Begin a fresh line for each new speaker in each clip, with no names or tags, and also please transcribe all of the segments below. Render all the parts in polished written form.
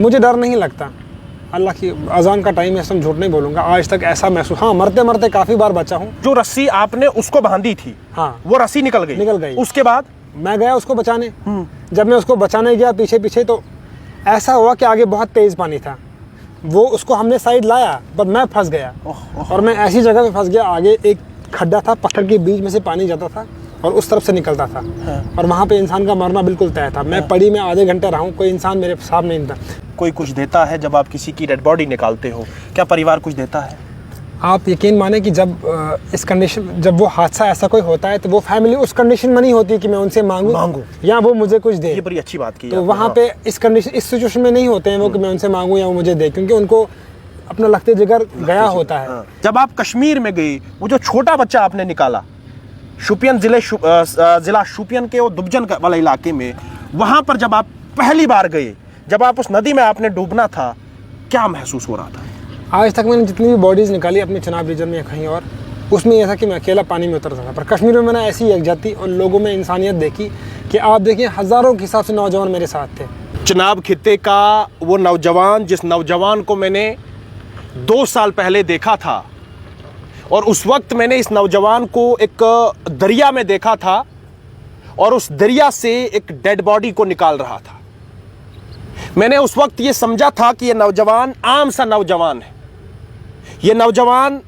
मुझे डर नहीं लगता, अल्लाह की अजान का टाइम है, हम झूठ नहीं बोलूँगा, आज तक ऐसा महसूस, हाँ मरते मरते काफ़ी बार बचा हूँ।
जो रस्सी आपने उसको बांधी थी,
हाँ
वो रस्सी निकल गई। उसके बाद
मैं गया उसको बचाने। जब मैं उसको बचाने गया पीछे पीछे, तो ऐसा हुआ कि आगे बहुत तेज़ पानी था, वो उसको हमने साइड लाया पर मैं फंस गया। और मैं ऐसी जगह पे फंस गया, आगे एक खड्डा था, पत्थर के बीच में से पानी जाता था और उस तरफ से निकलता था। और वहाँ पे इंसान का मरना बिल्कुल तय था। मैं पड़ी में आधे घंटे रहा हूँ, कोई इंसान मेरे साथ नहीं था।
कोई कुछ देता है जब आप किसी की डेड बॉडी निकालते हो? क्या परिवार कुछ देता है?
आप यकीन माने कि जब इस कंडीशन, जब वो हादसा ऐसा कोई होता है, तो वो फैमिली उस कंडीशन में नहीं होती कि मैं उनसे मांगूं या वो मुझे कुछ दे।
ये बड़ी अच्छी बात की।
तो वहाँ पे इस कंडीशन, इस सिचुएशन में नहीं होते हैं वो कि मैं उनसे मांगूं या वो मुझे दे, क्योंकि उनको अपना लखते जिगर गया होता है।
जब आप कश्मीर में गई, वो जो छोटा बच्चा आपने निकाला शोपियान जिला शोपियान के वो दुबजन वाले इलाके में, वहाँ पर जब आप पहली बार गए, जब आप उस नदी में आपने डूबना था, क्या महसूस हो रहा था?
आज तक मैंने जितनी भी बॉडीज़ निकाली अपने चनाब रीजन में या कहीं और, उसमें यह था कि मैं अकेला पानी में उतरता था। पर कश्मीर में मैंने ऐसी यकजहती और लोगों में इंसानियत देखी कि आप देखिए हज़ारों के हिसाब से नौजवान मेरे साथ थे।
चनाब खित्ते का वो नौजवान, जिस नौजवान को मैंने 2 साल पहले देखा था, और उस वक्त मैंने इस नौजवान को एक दरिया में देखा था और उस दरिया से एक डेड बॉडी को निकाल रहा था। मैंने उस वक्त ये समझा था कि ये नौजवान आम सा नौजवान है, ये नौजवान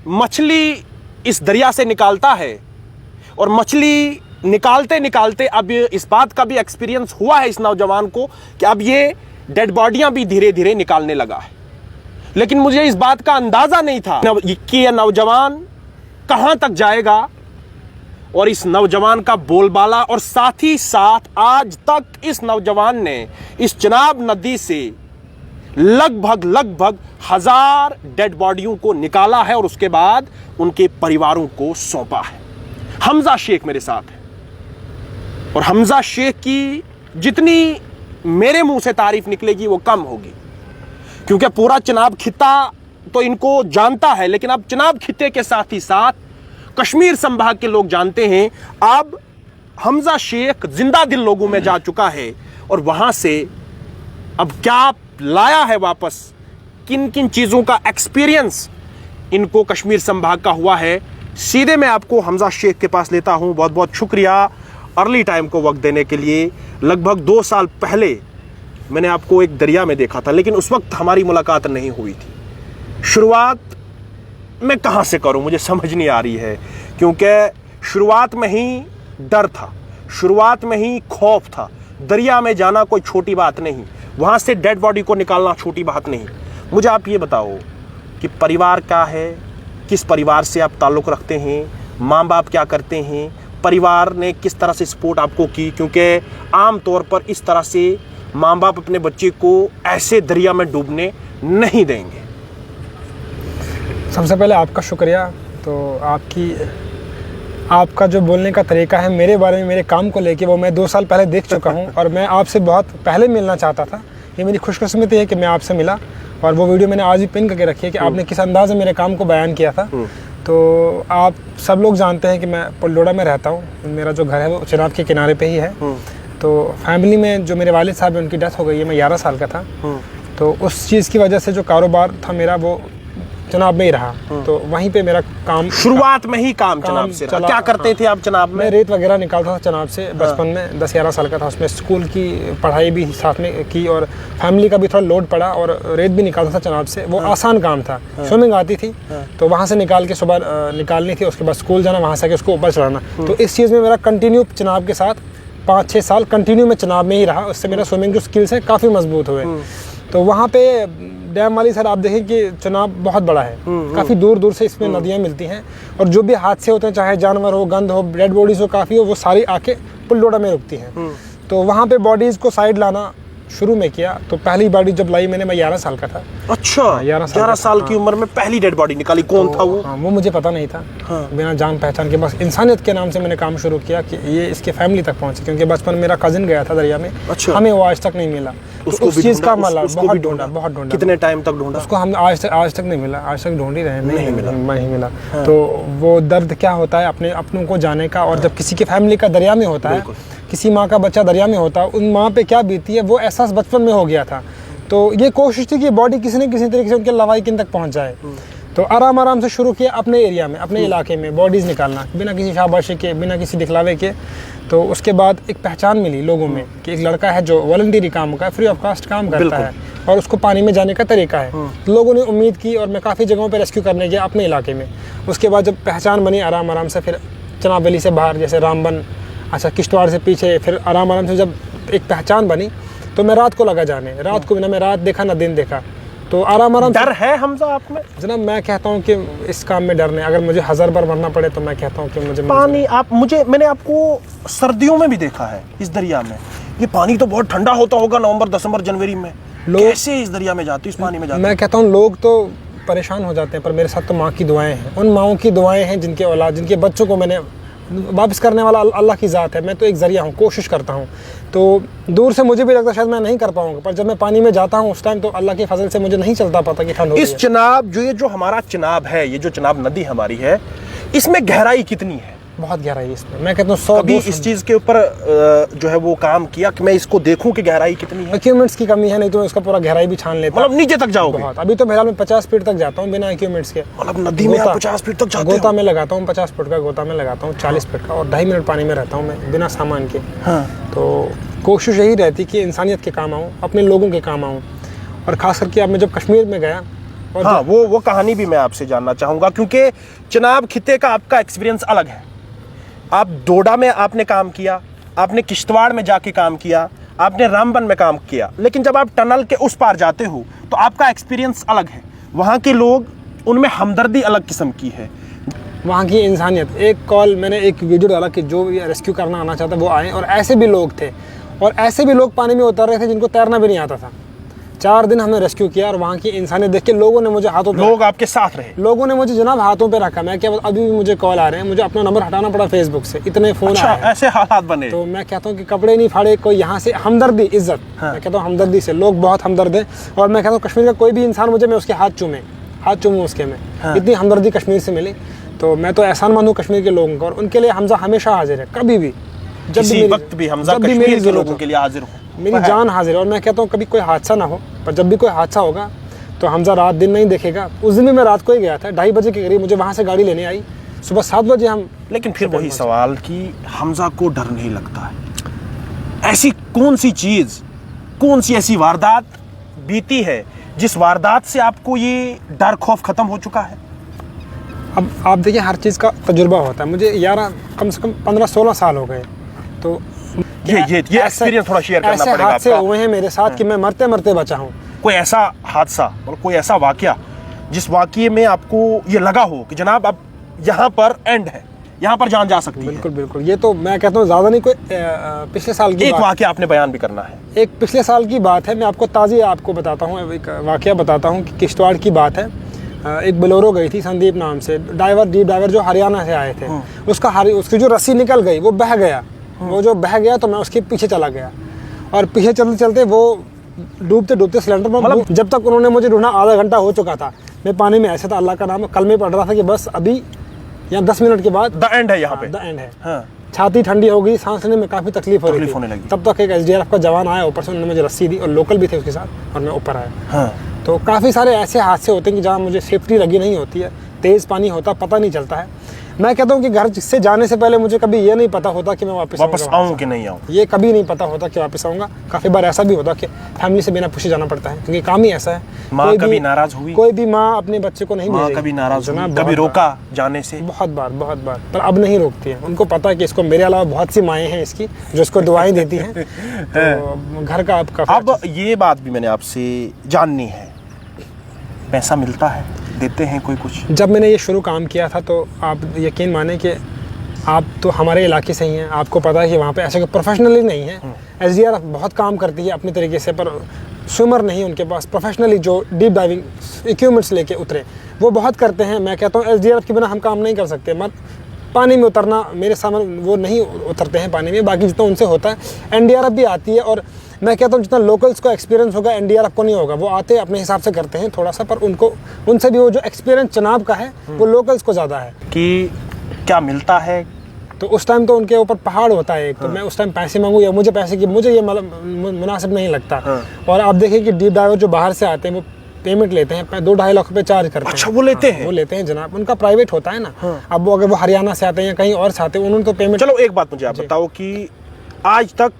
मछली इस दरिया से निकालता है, और मछली निकालते निकालते अब इस बात का भी एक्सपीरियंस हुआ है इस नौजवान को कि अब ये डेड बॉडियां भी धीरे धीरे निकालने लगा है। लेकिन मुझे इस बात का अंदाजा नहीं था कि यह नौजवान कहां तक जाएगा, और इस नौजवान का बोलबाला, और साथ ही साथ आज तक इस नौजवान ने इस चनाब नदी से लगभग 1000 डेड बॉडियों को निकाला है और उसके बाद उनके परिवारों को सौंपा है। हमजा शेख मेरे साथ है, और हमजा शेख की जितनी मेरे मुंह से तारीफ निकलेगी वो कम होगी, क्योंकि पूरा चनाब खित्ता तो इनको जानता है, लेकिन अब चनाब खित्ते के साथ ही साथ कश्मीर संभाग के लोग जानते हैं। अब हमजा शेख जिंदा दिल लोगों में जा चुका है, और वहां से अब क्या लाया है वापस, किन किन चीज़ों का एक्सपीरियंस इनको कश्मीर संभाग का हुआ है, सीधे मैं आपको हमजा शेख के पास लेता हूं। बहुत बहुत शुक्रिया अर्ली टाइम को वक्त देने के लिए। लगभग 2 साल पहले मैंने आपको एक दरिया में देखा था, लेकिन उस वक्त हमारी मुलाकात नहीं हुई थी। शुरुआत मैं कहाँ से करूँ, मुझे समझ नहीं आ रही है, क्योंकि शुरुआत में ही डर था, शुरुआत में ही खौफ था। दरिया में जाना कोई छोटी बात नहीं, वहाँ से डेड बॉडी को निकालना छोटी बात नहीं। मुझे आप ये बताओ कि परिवार क्या है, किस परिवार से आप ताल्लुक़ रखते हैं, माँ बाप क्या करते हैं, परिवार ने किस तरह से सपोर्ट आपको की, क्योंकि आम तौर पर इस तरह से माँ बाप अपने बच्चे को ऐसे दरिया में डूबने नहीं देंगे।
सबसे पहले आपका शुक्रिया। तो आपका जो बोलने का तरीका है मेरे बारे में, मेरे काम को लेके, वो मैं 2 साल पहले देख चुका हूँ और मैं आपसे बहुत पहले मिलना चाहता था। ये मेरी खुशकिस्मती है कि मैं आपसे मिला, और वो वीडियो मैंने आज भी पिन करके रखी है कि आपने किस अंदाज में मेरे काम को बयान किया था। तो आप सब लोग जानते हैं कि मैं पुलडोडा में रहता हूँ, मेरा जो घर है वो चनाब के किनारे पे ही है। तो फैमिली में जो मेरे वालिद साहब हैं उनकी डेथ हो गई है, मैं 11 साल का था। तो उस चीज़ की वजह से जो कारोबार था मेरा वो चनाब में ही रहा। तो वहीं पे मेरा काम
शुरुआत में ही काम चनाब से रहा। क्या करते थे आप चनाब में?
मैं रेत वगैरह निकालता था चनाब से। बचपन में 10-11 साल का था, उसमें स्कूल की पढ़ाई भी साथ में की और फैमिली का भी थोड़ा लोड पड़ा, और रेत भी निकालता था चनाब से। वो आसान काम था, स्विमिंग आती थी तो वहाँ से निकाल के सुबह निकालनी थी, उसके बाद स्कूल जाना, वहाँ से उसको ऊपर चढ़ाना। तो इस चीज़ में मेरा कंटिन्यू चनाब के साथ 5-6 साल कंटिन्यू मैं चनाब में ही रहा। उससे मेरा स्विमिंग जो स्किल्स है काफ़ी मजबूत हुए। तो वहाँ पे डैम वाली सर आप देखें कि चनाब बहुत बड़ा है, काफ़ी दूर दूर से इसमें नदियाँ मिलती हैं, और जो भी हादसे होते हैं, चाहे जानवर हो, गंद हो, डेड बॉडीज़ हो, काफ़ी हो, वो सारी आके पुलडोडा में रुकती हैं। तो वहाँ पे बॉडीज़ को साइड लाना शुरू में किया। तो पहली बॉडी जब लाई मैंने, मैं 11 साल का था।
अच्छा, 11 साल की उम्र में पहली डेड बॉडी निकाली। कौन था वो?
वो मुझे पता नहीं था। बिना जान पहचान के, बस इंसानियत के नाम से मैंने काम शुरू किया कि ये इसके फैमिली तक पहुंचे, क्योंकि बचपन मेरा कजिन गया था दरिया में।
अच्छा।
हमें वो आज तक नहीं मिला।
उसको
उस चीज़ का माला बहुत ढूंढा।
कितने टाइम तक ढूंढा
उसको? हम आज तक नहीं मिला, आज तक ढूंढ ही रहे, नहीं मिला। तो वो दर्द क्या होता है अपनों को जाने का, और जब किसी की फैमिली का दरिया में होता है, किसी माँ का बच्चा दरिया में होता है, उन माँ पे क्या बीती है वो एहसास बचपन में हो गया था। तो ये कोशिश थी कि बॉडी किसी न किसी तरीके से उनके लवाहिकिन तक पहुंच जाए। तो आराम आराम से शुरू किया अपने एरिया में, अपने इलाके में बॉडीज़ निकालना, बिना किसी शाबाशी के, बिना किसी दिखलावे के। तो उसके बाद एक पहचान मिली लोगों में कि एक लड़का है जो वॉलंटियरी काम का फ्री ऑफ कॉस्ट काम करता है और उसको पानी में जाने का तरीका है। तो लोगों ने उम्मीद की और मैं काफ़ी जगहों पर रेस्क्यू करने गया अपने इलाके में। उसके बाद जब पहचान बनी आराम आराम से, फिर चनाब वैली से बाहर जैसे रामबन, अच्छा किश्तवाड़ से पीछे, फिर आराम आराम से जब एक पहचान बनी तो मैं रात को लगा जाने। रात को ना मैं रात देखा ना दिन देखा, तो आराम आराम।
डर है हमजा आप में?
जनाब मैं कहता हूँ कि इस काम में डर नहीं, अगर मुझे 1000 बार मरना पड़े तो मैं कहता हूँ कि मुझे
पानी आप मैंने आपको सर्दियों में भी देखा है इस दरिया में। ये पानी तो बहुत ठंडा होता होगा नवंबर दिसंबर जनवरी में, कैसे इस दरिया में जाते, इस पानी में जाते?
मैं कहता हूँ लोग तो परेशान हो जाते हैं, पर मेरे साथ तो माँ की दुआएं हैं। उन माँओं की दुआएं हैं जिनके औलाद, जिनके बच्चों को मैंने वापस करने वाला अल्लाह की ज़ात है। मैं तो एक ज़रिया हूँ, कोशिश करता हूँ। तो दूर से मुझे भी लगता शायद मैं नहीं कर पाऊंगा, पर जब मैं पानी में जाता हूँ उस टाइम तो अल्लाह की फजल से मुझे नहीं चलता पता कि ठंड हो रही है।
इस चिनाब जो हमारा चिनाब है, ये जो चिनाब नदी हमारी है, इसमें गहराई कितनी है?
बहुत गहराई है इसमें। मैं कहता हूँ 100
अभी इस चीज़ के ऊपर जो है वो काम किया कि मैं इसको देखूं कि गहराई कितनी है।
इक्विपमेंट्स की कमी है, नहीं तो मैं उसका पूरा गहराई भी छान लेता।
मतलब नीचे तक जाओगे?
बहुत। अभी तो फिलहाल मैं 50 फीट तक जाता हूँ बिना इक्विपमेंट्स के।
मतलब नदी में आप 50 फीट तक जाते हो?
गोता में लगाता हूँ 50 फुट का गोता में लगाता हूँ, 40 फीट का, और 2.5 मिनट पानी में रहता हूँ मैं बिना सामान के।
हाँ।
तो कोशिश यही रहती कि इंसानियत के काम आऊँ, अपने लोगों के काम आऊँ। और ख़ास करके अब मैं जब कश्मीर में गया और
हाँ, वो कहानी भी मैं आपसे जानना चाहूँगा, क्योंकि चिनाब खिते का आपका एक्सपीरियंस अलग है। आप डोडा में आपने काम किया, आपने किश्तवाड़ में जाके काम किया, आपने रामबन में काम किया, लेकिन जब आप टनल के उस पार जाते हो तो आपका एक्सपीरियंस अलग है। वहाँ के लोग, उनमें हमदर्दी अलग किस्म की है,
वहाँ की इंसानियत। एक कॉल मैंने एक वीडियो डाला कि जो रेस्क्यू करना आना चाहता वो आए, और ऐसे भी लोग थे, और ऐसे भी लोग पानी में उतर रहे थे जिनको तैरना भी नहीं आता था। 4 दिन हमने रेस्क्यू किया और वहाँ की इंसानियत देख के लोगों ने मुझे हाथों पे,
लोग आपके साथ रहे,
लोगों ने मुझे जनाब हाथों पे रखा। मैं क्या, अभी भी मुझे कॉल आ रहे हैं, मुझे अपना नंबर हटाना पड़ा फेसबुक से, इतने फ़ोन
अच्छा,
आए हैं।
ऐसे हालात बने।
तो मैं कहता हूँ कि कपड़े नहीं फाड़े कोई, यहाँ से हमदर्दी, इज्जत।
हाँ।
मैं कहता हूँ हमदर्दी से, लोग बहुत हमदर्द हैं। और मैं कहता हूँ कश्मीर का कोई भी इंसान मुझे, मैं उसके हाथ चूमूँ उसके में।
हाँ।
इतनी हमदर्दी कश्मीर से मिली। तो मैं तो एहसानमंद हूँ कश्मीर के लोगों का, और उनके लिए हमजा हमेशा हाजिर है, कभी भी, जब
किसी
भी
वक्त भी हमजा
जब भी
कश्मीर
मेरी
के लोगों
ज़रूरत
के लिए हाजिर हो,
हो, मेरी जान हाजिर है। और मैं कहता हूँ कभी कोई हादसा ना हो, पर जब भी कोई हादसा होगा तो हमजा रात दिन नहीं देखेगा। उस दिन भी मैं रात को ही गया था, 2:30 बजे के करीब मुझे वहाँ से गाड़ी लेने आई, सुबह 7 बजे हम।
लेकिन फिर वही सवाल कि हमजा को डर नहीं लगता है? ऐसी कौन सी चीज़, कौन सी ऐसी वारदात बीती है जिस वारदात से आपको ये डर खौफ खत्म हो चुका है?
अब आप देखिए, हर चीज़ का तजुर्बा होता है। मुझे 11 कम से कम 15-16 साल हो गए। तो
ये एक्सपीरियंस थोड़ा शेयर करना
ऐसे
पड़ेगा
हादसे
आपका।
हुए हैं मेरे साथ कि मैं मरते मरते बचा हूँ।
कोई ऐसा हादसा, मतलब कोई ऐसा वाकया जिस वाकये में आपको ये लगा हो कि जनाब अब यहाँ पर एंड है, यहाँ पर जान जा सकती
बिल्कुल बिल्कुल। ये तो मैं कहता हूँ ज़्यादा नहीं, कोई पिछले साल की
है? एक
बात,
वाकया आपने बयान भी करना है।
एक पिछले साल की बात है। मैं आपको ताज़ी आपको बताता हूँ, एक वाकया बताता हूँ कि किश्तवाड़ की बात है। एक बोलेरो गई थी संदीप नाम से, डीप ड्राइवर जो हरियाणा से आए थे। उसकी जो रस्सी निकल गई, वो बह गया। वो जो बह गया तो मैं उसके पीछे चला गया, और पीछे चलते चलते वो डूबते सिलेंडर में, मतलब जब तक उन्होंने मुझे ढूंढा आधा घंटा हो चुका था। मैं पानी में ऐसे था, अल्लाह का नाम है, कल में पढ़ रहा था कि बस अभी यहाँ 10 मिनट के बाद
द एंड है, यहाँ पे
द एंड है।
हाँ।
छाती ठंडी हो गई, सांस लेने में काफ़ी तकलीफ हो रही
होने
थी।
लगी।
तब तक एक SDRF का जवान आया, ऊपर से उन्होंने मुझे रस्सी दी, और लोकल भी थे उसके साथ, और मैं ऊपर आया।
हाँ।
तो काफ़ी सारे ऐसे हादसे होते हैं कि जहाँ मुझे सेफ्टी लगी नहीं होती है, तेज़ पानी होता, पता नहीं चलता है। मैं कहता हूँ कि घर से जाने से पहले मुझे कभी ये नहीं पता होता कि मैं वापस
आऊँ कि नहीं आऊँ,
ये कभी नहीं पता होता कि वापस आऊँगा। काफ़ी बार ऐसा भी होता कि फैमिली से बिना पूछे जाना पड़ता है, क्योंकि काम ही ऐसा है।
माँ कभी नाराज हुई?
कोई भी माँ अपने बच्चे को नहीं भेजेगी।
कभी नाराज हुई,
जनाब,
कभी रोका जाने से?
बहुत बार, पर अब नहीं रोकती है। उनको पता है कि इसको, मेरे अलावा बहुत सी माएँ हैं इसकी जो इसको दुआएं देती हैं। तो घर का
अब ये बात भी मैंने आपसे जाननी है, पैसा मिलता है, देते हैं कोई कुछ?
जब मैंने ये शुरू काम किया था तो आप यकीन माने कि आप तो हमारे इलाके से ही हैं, आपको पता है कि वहाँ पे ऐसे कोई प्रोफेशनली नहीं है। SDRF बहुत काम करती है अपने तरीके से, पर स्विमर नहीं उनके पास प्रोफेशनली जो डीप डाइविंग इक्विपमेंट्स लेके उतरे, वो बहुत करते हैं। मैं कहता हूँ SDRF के बिना हम काम नहीं कर सकते। मत पानी में उतरना मेरे सामने, वो नहीं उतरते हैं पानी में, बाकी जितना उनसे होता है। NDRF भी आती है, और मैं कहता हूँ जितना लोकल्स को एक्सपीरियंस होगा NDRF को नहीं होगा। वो आते हैं अपने हिसाब से करते हैं थोड़ा सा, पर उनको, उनसे भी वो जो एक्सपीरियंस चिनाब का है वो लोकल्स को ज़्यादा है।
कि क्या मिलता है,
तो उस टाइम तो उनके ऊपर पहाड़ होता है एक, तो मैं उस टाइम पैसे मांगूँ या मुझे पैसे की, मुझे ये मतलब मुनासिब नहीं लगता। और आप देखिए कि डीप डाइवर जो बाहर से आते हैं वो पेमेंट लेते हैं, 2-2.5 लाख रुपए चार्ज करते हैं।
अच्छा, वो लेते हैं?
वो लेते हैं जनाब, उनका प्राइवेट होता है ना। अब वो अगर वो हरियाणा से आते हैं या कहीं और से आते हैं, उन्होंने तो पेमेंट।
चलो एक बात मुझे आप बताओ कि आज तक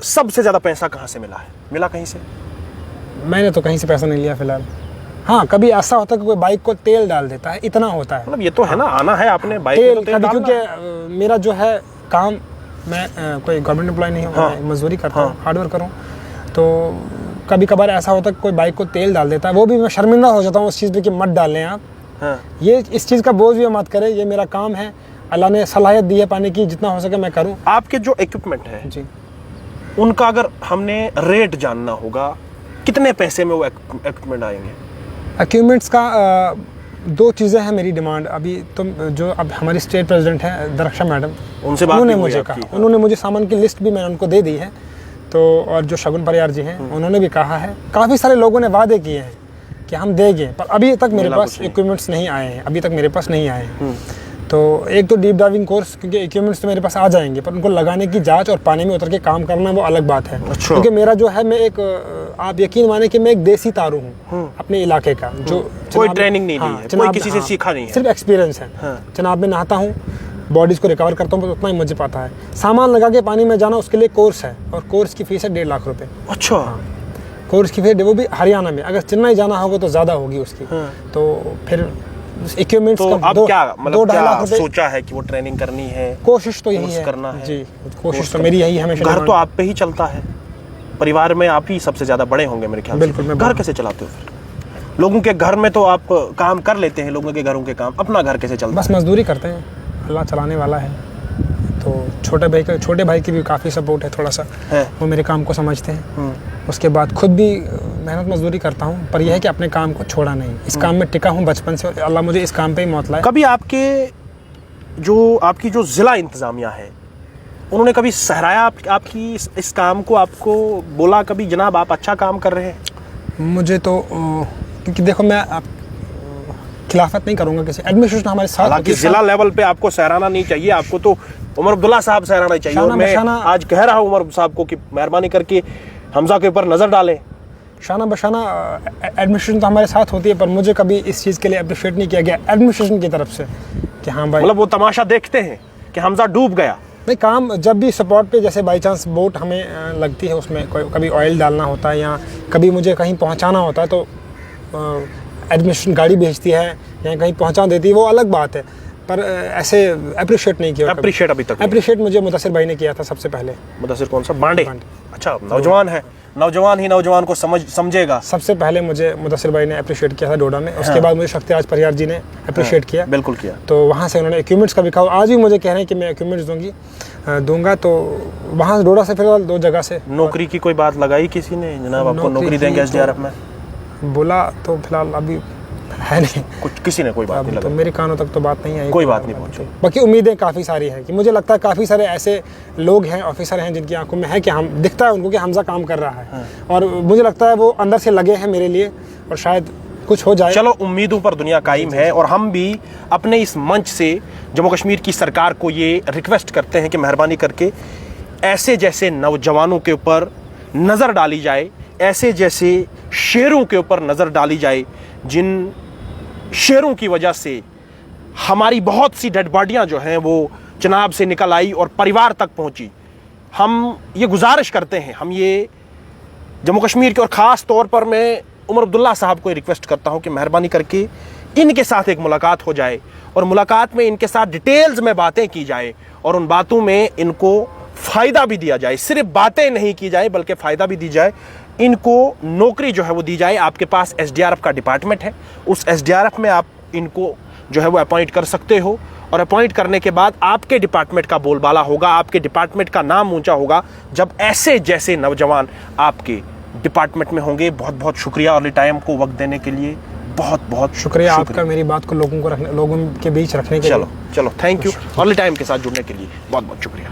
सबसे ज्यादा पैसा कहाँ से मिला है? मिला कहीं से?
मैंने तो कहीं से पैसा नहीं लिया फिलहाल। हाँ, कभी ऐसा होता है कि कोई बाइक को तेल डाल देता है, इतना होता है।
मतलब ये तो है ना, आना है आपने बाइक
तेल,
में तो
कभी क्योंकि मेरा जो है काम, मैं कोई गवर्नमेंट एम्प्लॉय नहीं हूँ, मैं मजदूरी करता हूँ, हार्डवर्क करूँ। तो कभी कभार ऐसा होता है कि कोई बाइक को तेल डाल देता है, वो भी मैं शर्मिंदा हो जाता हूँ उस चीज़ पे कि मत डालें आप। ये इस चीज़ का बोझ भी मत करें, ये मेरा काम है, अल्लाह ने सलाहियत दी है पाने की, जितना हो सके मैं करूँ।
आपके जो इक्विपमेंट है
जी,
उनका अगर हमने रेट जानना होगा, कितने पैसे में वो इक्विपमेंट आएंगे?
इक्विपमेंट्स का 2 चीज़ें हैं मेरी डिमांड अभी। तुम जो अब हमारी स्टेट प्रेसिडेंट हैं दरक्षा मैडम,
उनसे बात
उन्होंने
भी हुई
मुझे
आपकी?
कहा, उन्होंने मुझे सामान की लिस्ट भी मैंने उनको दे दी है। तो और जो शगुन परियार जी हैं उन्होंने भी कहा है, काफ़ी सारे लोगों ने वादे किए हैं कि हम देंगे, पर अभी तक मेरे पास इक्विपमेंट्स नहीं आए हैं, अभी तक मेरे पास नहीं आए हैं। तो एक तो डीप डाइविंग कोर्स, क्योंकि इक्विपमेंट्स तो मेरे पास आ जाएंगे, पर उनको लगाने की जांच और पानी में उतर के काम करना वो अलग बात है।
अच्छा।
क्योंकि मेरा जो है, मैं एक, आप यकीन माने कि मैं एक देसी तारू हूँ अपने इलाके का, जो
कोई ट्रेनिंग नहीं ली है, कोई किसी से सीखा नहीं है,
सिर्फ एक्सपीरियंस है। चनाब में नहाता हूँ, बॉडीज़ को रिकवर करता हूँ, तो उतना ही मुझे पता है। सामान लगा के पानी में जाना, उसके लिए कोर्स है, और कोर्स की फीस है 1.5 लाख रुपए।
अच्छा।
कोर्स की फीस, वो भी हरियाणा में। अगर चेन्नई जाना होगा तो ज़्यादा होगी उसकी। तो फिर इक्विपमेंट्स
तो
का
अब क्या मतलब
2-2.5 लाख रुपए
सोचा है कि वो ट्रेनिंग करनी है?
कोशिश तो यही है
करना है
जी, कोशिश तो मेरी यही हमेशा।
घर तो आप पे ही चलता है, परिवार में आप ही सबसे ज्यादा बड़े होंगे मेरे ख्याल से।
बिल्कुल, मैं
घर कैसे चलाते हो फिर? लोगों के घर में तो आप काम कर लेते हैं, लोगों के घरों के काम, अपना घर कैसे चलता है?
बस मजदूरी करते हैं, अल्लाह चलाने वाला है। तो छोटे भाई की भी काफ़ी सपोर्ट है, थोड़ा सा
है।
वो मेरे काम को समझते हैं। उसके बाद खुद भी मेहनत मजदूरी करता हूँ, पर यह है कि अपने काम को छोड़ा नहीं, इस काम में टिका हूँ बचपन से, अल्लाह मुझे इस काम पे ही मौत लाए।
कभी आपकी जो जिला इंतजामिया है, उन्होंने कभी सहराया आपकी इस काम को, आपको बोला कभी जनाब आप अच्छा काम कर रहे हैं?
मुझे तो क्योंकि देखो, मैं खिलाफत नहीं करूँगा किसी, एडमिनिस्ट्रेशन हमारे साथ।
हालांकि जिला लेवल पे आपको सहराना नहीं चाहिए, आपको तो उमर अब्दुल्ला साहब सहराना चाहिए। और मैं आज कह रहा हूँ उमर साहब को कि मेहरबानी करके हमजा के ऊपर नजर डालें।
शाना बशाना एडमिनिस्ट्रेशन तो हमारे साथ होती है, पर मुझे कभी इस चीज़ के लिए अप्रिशिएट नहीं किया गया एडमिनिस्ट्रेशन की तरफ से कि हाँ भाई,
मतलब वो तमाशा देखते हैं कि हमजा डूब गया।
नहीं, काम जब भी सपोर्ट पे, जैसे बाई चांस बोट हमें लगती है, उसमें कभी ऑयल डालना होता है या कभी मुझे कहीं पहुंचाना होता है, तो एडमिनिस्ट्रेशन गाड़ी भेजती है या कहीं पहुंचा देती है, वो अलग बात है। पर ऐसे अप्रिशिएट नहीं किया।
अप्रिशिएट अभी तक
अप्रिशिएट मुझे मुदस्सिर भाई ने किया था सबसे पहले।
मुदस्सिर कौन सा? बांडे। अच्छा, नौजवान है, नौजवान ही नौजवान को समझेगा।
सबसे पहले मुझे मुदस्सिर भाई ने अप्रिशिएट किया था डोडा में, उसके बाद मुझे शक्तिराज परियार जी ने अप्रिशिएट किया।
बिल्कुल किया।
तो वहाँ से उन्होंने इक्विपमेंट्स का भी कहा, आज भी मुझे कह रहे हैं कि मैं इक्विपमेंट्स दूंगा। तो वहाँ से डोडा से फिलहाल 2 जगह से।
नौकरी की कोई बात लगाई किसी ने, जनाब आपको नौकरी देंगे एसडीआरएफ में?
बोला तो फिलहाल अभी है नहीं,
कुछ किसी ने कोई बात नहीं
तो मेरे कानों तक तो बात नहीं आई,
कोई बात नहीं पहुंची।
बाकी उम्मीदें काफ़ी सारी हैं कि मुझे लगता है काफ़ी सारे ऐसे लोग हैं, ऑफिसर हैं, जिनकी आंखों में है कि हम, दिखता है उनको कि हमजा काम कर रहा है, और मुझे लगता है वो अंदर से लगे हैं मेरे लिए, और शायद कुछ हो जाए।
चलो, उम्मीदों पर दुनिया कायम है, और हम भी अपने इस मंच से जम्मू कश्मीर की सरकार को ये रिक्वेस्ट करते हैं कि मेहरबानी करके ऐसे जैसे नौजवानों के ऊपर नज़र डाली जाए, ऐसे जैसे शेरों के ऊपर नज़र डाली जाए, जिन शेरों की वजह से हमारी बहुत सी डेड बॉडियां जो हैं वो चनाब से निकल आई और परिवार तक पहुंची। हम ये गुजारिश करते हैं, हम ये जम्मू कश्मीर के, और ख़ास तौर पर मैं उमर अब्दुल्ला साहब को रिक्वेस्ट करता हूं कि मेहरबानी करके इनके साथ एक मुलाकात हो जाए, और मुलाकात में इनके साथ डिटेल्स में बातें की जाए, और उन बातों में इनको फ़ायदा भी दिया जाए। सिर्फ बातें नहीं की जाए बल्कि फ़ायदा भी दी जाए, इनको नौकरी जो है वो दी जाए। आपके पास एसडीआरएफ का डिपार्टमेंट है, उस एसडीआरएफ में आप इनको जो है वो अपॉइंट कर सकते हो, और अपॉइंट करने के बाद आपके डिपार्टमेंट का बोलबाला होगा, आपके डिपार्टमेंट का नाम ऊंचा होगा जब ऐसे जैसे नौजवान आपके डिपार्टमेंट में होंगे। बहुत बहुत शुक्रिया अर्ली टाइम को वक्त देने के लिए, बहुत बहुत
शुक्रिया आपका, मेरी बात को लोगों के बीच रखने के लिए।
चलो थैंक यू। अर्ली टाइम के साथ जुड़ने के लिए बहुत बहुत शुक्रिया।